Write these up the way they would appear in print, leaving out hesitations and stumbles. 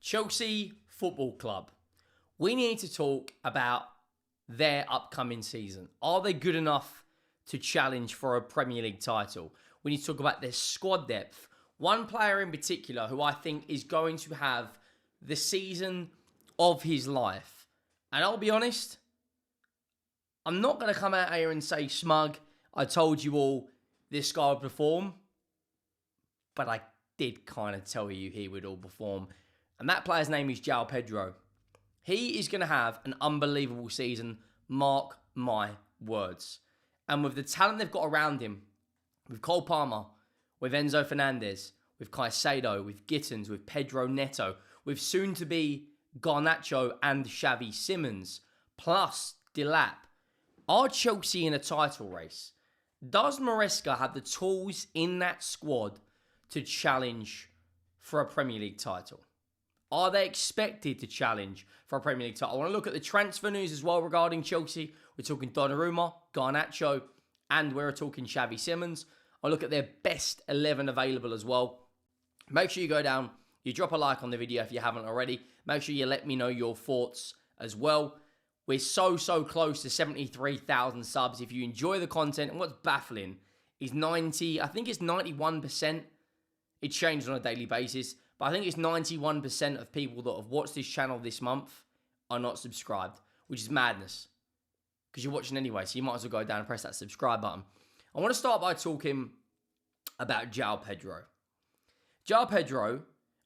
Chelsea Football Club. We need to talk about their upcoming season. Are they good enough to challenge for a Premier League title? We need to talk about their squad depth. One player in particular who I think is going to have the season of his life. And I'll be honest, I'm not going to come out here and say, smug, I told you all this guy would perform. But I did kind of tell you he would all perform. And that player's name is Joao Pedro. He is going to have an unbelievable season, mark my words. And with the talent they've got around him, with Cole Palmer, with Enzo Fernandez, with Caicedo, with Gittins, with Pedro Neto, with soon-to-be Garnacho and Xavi Simons, plus Delap, are Chelsea in a title race? Does Maresca have the tools in that squad to challenge for a Premier League title? Are they expected to challenge for a Premier League title? I want to look at the transfer news as well regarding Chelsea. We're talking Donnarumma, Garnacho, and we're talking Xavi Simons. I'll look at their best 11 available as well. Make sure you go down, you drop a like on the video if you haven't already. Make sure you let me know your thoughts as well. We're so close to 73,000 subs. If you enjoy the content, and what's baffling is 91%. It changes on a daily basis, but I think it's 91% of people that have watched this channel this month are not subscribed, which is madness. Because you're watching anyway, so you might as well go down and press that subscribe button. I want to start by talking about Joao Pedro. Joao Pedro,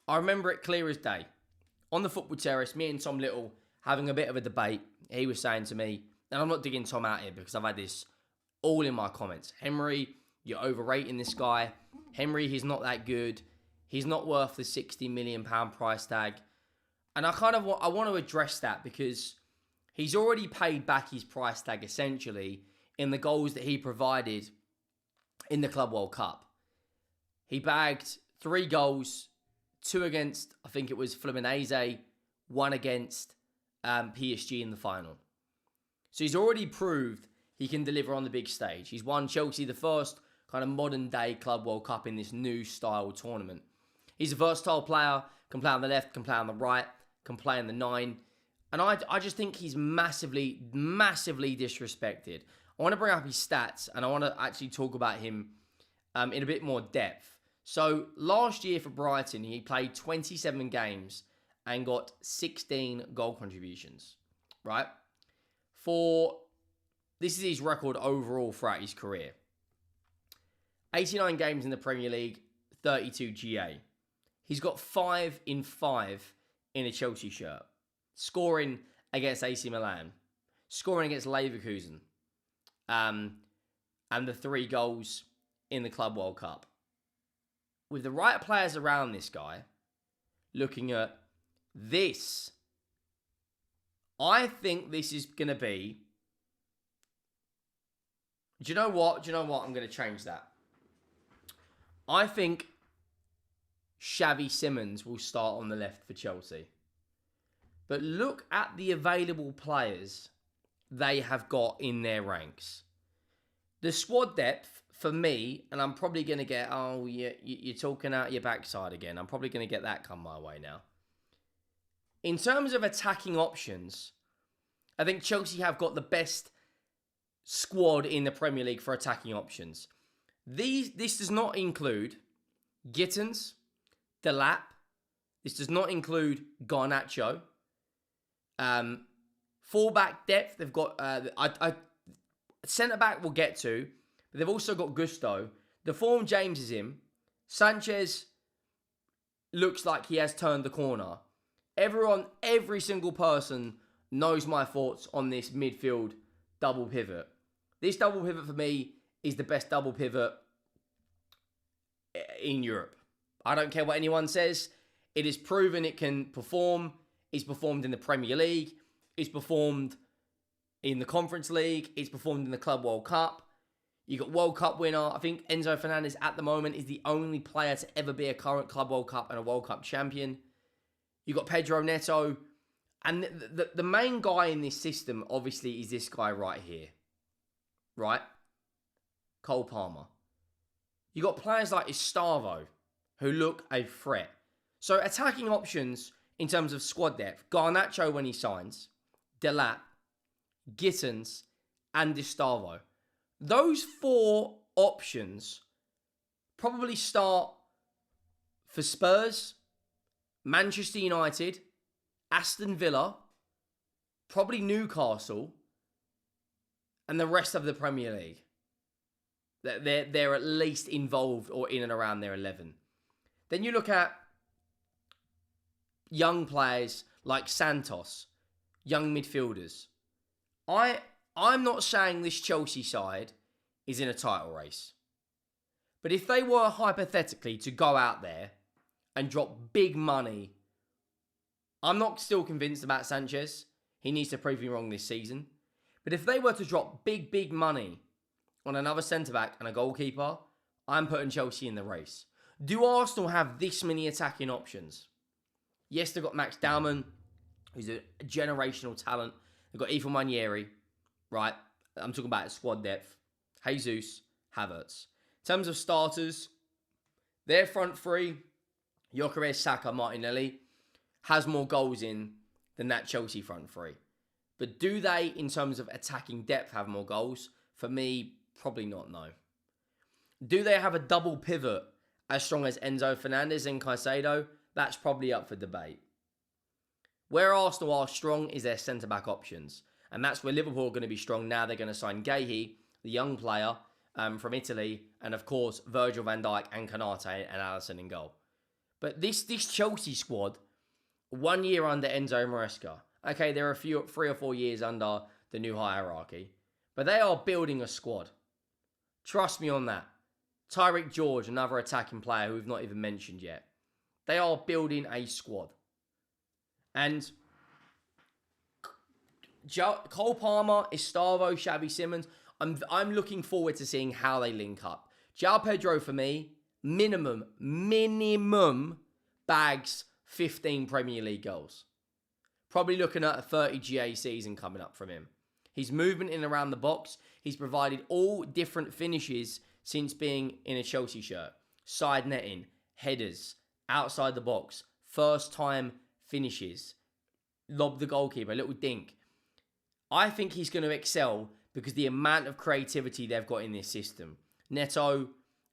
I remember it clear as day. On the football terrace, me and Tom Little having a bit of a debate. He was saying to me, and I'm not digging Tom out here because I've had this all in my comments. Henry, you're overrating this guy. Henry, he's not that good. He's not worth the £60 million price tag. And I want to address that because he's already paid back his price tag essentially in the goals that he provided in the Club World Cup. He bagged 3 goals, 2 against, I think it was Fluminense, 1 against PSG in the final. So he's already proved he can deliver on the big stage. He's won Chelsea the first kind of modern day Club World Cup in this new style tournament. He's a versatile player, can play on the left, can play on the right, can play on the 9. And I just think he's massively disrespected. I want to bring up his stats and I want to actually talk about him in a bit more depth. So last year for Brighton, he played 27 games and got 16 goal contributions, right? This is his record overall throughout his career. 89 games in the Premier League, 32 GA. He's got 5 in 5 in a Chelsea shirt. Scoring against AC Milan. Scoring against Leverkusen. And the 3 goals in the Club World Cup. With the right players around this guy, looking at this, I think this is going to be... Do you know what? I'm going to change that. I think Xavi Simons will start on the left for Chelsea. But look at the available players they have got in their ranks. The squad depth, for me, and I'm probably going to get, you're talking out your backside again. I'm probably going to get that come my way now. In terms of attacking options, I think Chelsea have got the best squad in the Premier League for attacking options. This does not include Gittins, Delap. This does not include Garnacho. Fullback depth, they've got... centre-back we'll get to, but they've also got Gusto. The form James is in. Sanchez looks like he has turned the corner. Every single person knows my thoughts on this midfield double pivot. This double pivot for me is the best double pivot in Europe. I don't care what anyone says. It is proven it can perform. It's performed in the Premier League. It's performed in the Conference League. It's performed in the Club World Cup. You got World Cup winner. I think Enzo Fernandez at the moment is the only player to ever be a current Club World Cup and a World Cup champion. You got Pedro Neto. And the main guy in this system, obviously, is this guy right here. Right? Cole Palmer. You got players like Estevão, who look a threat. So attacking options in terms of squad depth. Garnacho when he signs, Delap, Gittins, and Estevão. Those 4 options probably start for Spurs, Manchester United, Aston Villa, probably Newcastle, and the rest of the Premier League. They're at least involved or in and around their 11. Then you look at young players like Santos, young midfielders. I'm not saying this Chelsea side is in a title race. But if they were hypothetically to go out there and drop big money, I'm not still convinced about Sanchez. He needs to prove me wrong this season. But if they were to drop big money on another centre-back and a goalkeeper, I'm putting Chelsea in the race. Do Arsenal have this many attacking options? Yes, they've got Max Dowman, who's a generational talent. They've got Ethan Manieri, right? I'm talking about squad depth. Jesus, Havertz. In terms of starters, their front three, Gyökeres, Saka, Martinelli, has more goals in than that Chelsea front three. But do they, in terms of attacking depth, have more goals? For me, probably not, no. Do they have a double pivot as strong as Enzo Fernandez and Caicedo? That's probably up for debate. Where Arsenal are strong is their centre-back options. And that's where Liverpool are going to be strong now. They're going to sign Guehi, the young player from Italy, and of course, Virgil van Dijk and Konate and Alisson in goal. But this Chelsea squad, 1 year under Enzo Maresca. Okay, they're 3 or 4 years under the new hierarchy. But they are building a squad. Trust me on that. Tyreek George, another attacking player who we've not even mentioned yet. They are building a squad. And Cole Palmer, Estevão, Xavi Simons, I'm looking forward to seeing how they link up. Joao Pedro, for me, minimum bags 15 Premier League goals. Probably looking at a 30 GA season coming up from him. His movement in and around the box, he's provided all different finishes since being in a Chelsea shirt. Side netting, headers, outside the box, first time finishes, lob the goalkeeper, a little dink. I think he's going to excel because the amount of creativity they've got in this system. Neto,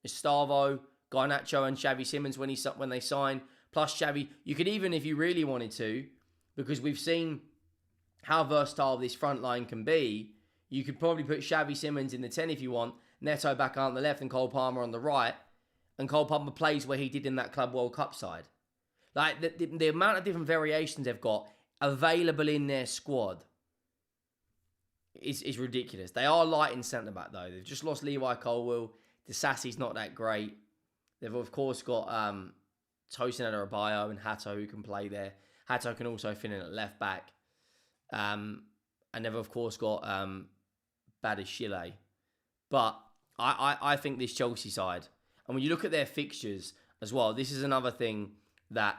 Estevão, Garnacho and Xavi Simons when they sign, plus Xavi, you could even, if you really wanted to, because we've seen how versatile this front line can be, you could probably put Xavi Simons in the 10 if you want, Neto back on the left and Cole Palmer on the right, and Cole Palmer plays where he did in that Club World Cup side. Like, the amount of different variations they've got available in their squad is ridiculous. They are light in centre-back, though. They've just lost Levi Colwill. Disasi's not that great. They've, of course, got Tosin Adarabioyo and Hato who can play there. Hato can also fit in at left-back. And they've, of course, got Badashile. But I think this Chelsea side, and when you look at their fixtures as well, this is another thing that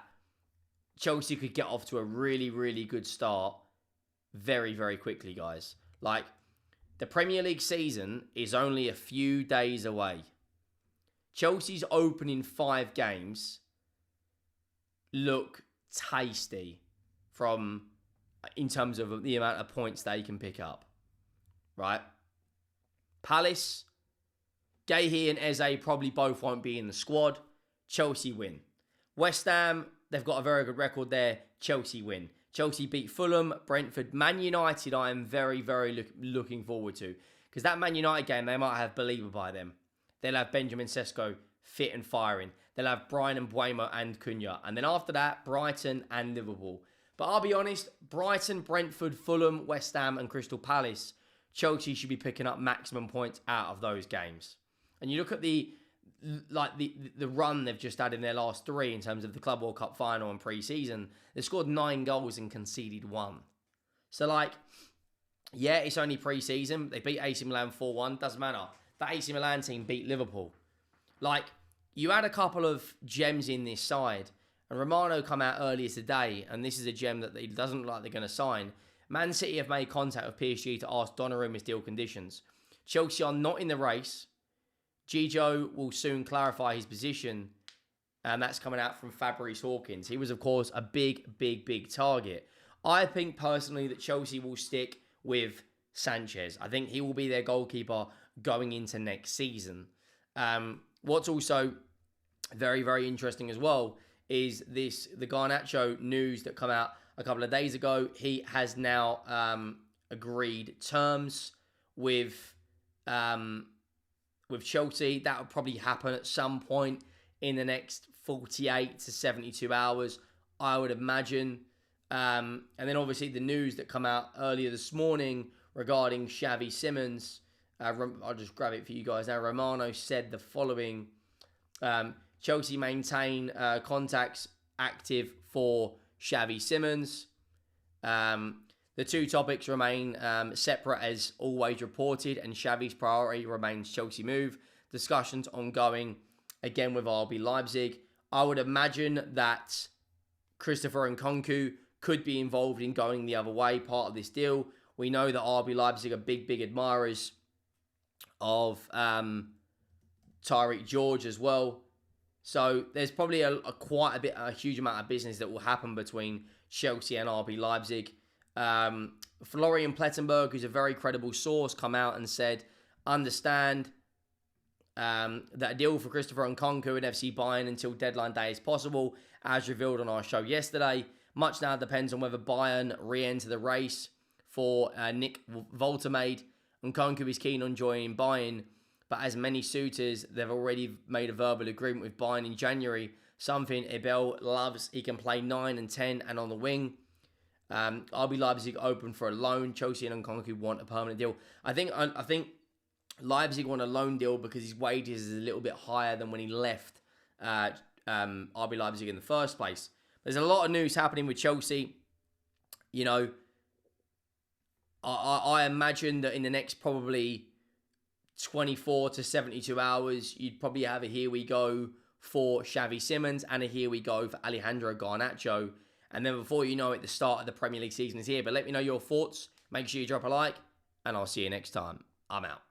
Chelsea could get off to a really, really good start very, very quickly, guys. Like, the Premier League season is only a few days away. Chelsea's opening 5 games look tasty in terms of the amount of points they can pick up. Right? Palace, Guehi and Eze probably both won't be in the squad. Chelsea win. West Ham, they've got a very good record there. Chelsea win. Chelsea beat Fulham, Brentford, Man United. I am very, very looking forward to. Because that Man United game, they might have Believer by them. They'll have Benjamin Sesko fit and firing. They'll have Brian Mbeumo and Cunha. And then after that, Brighton and Liverpool. But I'll be honest, Brighton, Brentford, Fulham, West Ham and Crystal Palace, Chelsea should be picking up maximum points out of those games. And you look at the run they've just had in their last 3 in terms of the Club World Cup final and pre-season. They scored 9 goals and conceded 1. So, yeah, it's only pre-season. They beat AC Milan 4-1. Doesn't matter. That AC Milan team beat Liverpool. You had a couple of gems in this side. And Romano come out earlier today, and this is a gem that it doesn't look like they're going to sign. Man City have made contact with PSG to ask Donnarumma's deal conditions. Chelsea are not in the race. Gigio will soon clarify his position. And that's coming out from Fabrice Hawkins. He was, of course, a big target. I think personally that Chelsea will stick with Sanchez. I think he will be their goalkeeper going into next season. What's also very interesting as well is the Garnacho news that come out a couple of days ago. He has now agreed terms with Chelsea. That will probably happen at some point in the next 48 to 72 hours, I would imagine. And then obviously the news that come out earlier this morning regarding Xavi Simons. I'll just grab it for you guys now. Romano said the following. Chelsea maintain contacts active for Xavi Simons. The two topics remain separate as always reported, and Xavi's priority remains Chelsea move. Discussions ongoing again with RB Leipzig. I would imagine that Christopher Nkunku could be involved in going the other way, part of this deal. We know that RB Leipzig are big admirers of Tyreek George as well. So there's probably a huge amount of business that will happen between Chelsea and RB Leipzig. Florian Plettenberg, who's a very credible source, come out and said, understand that a deal for Christopher Nkunku and FC Bayern until deadline day is possible, as revealed on our show yesterday. Much now depends on whether Bayern re-enter the race for Nick Woltemade. Nkunku is keen on joining Bayern, but as many suitors, they've already made a verbal agreement with Bayern in January, something Abel loves. He can play 9 and 10 and on the wing. RB Leipzig open for a loan. Chelsea and Nkunku want a permanent deal. I think Leipzig want a loan deal because his wages is a little bit higher than when he left RB Leipzig in the first place. There's a lot of news happening with Chelsea. You know, I imagine that in the next probably 24 to 72 hours, you'd probably have a here we go for Xavi Simons and a here we go for Alejandro Garnacho. And then before you know it, the start of the Premier League season is here. But let me know your thoughts. Make sure you drop a like, and I'll see you next time. I'm out.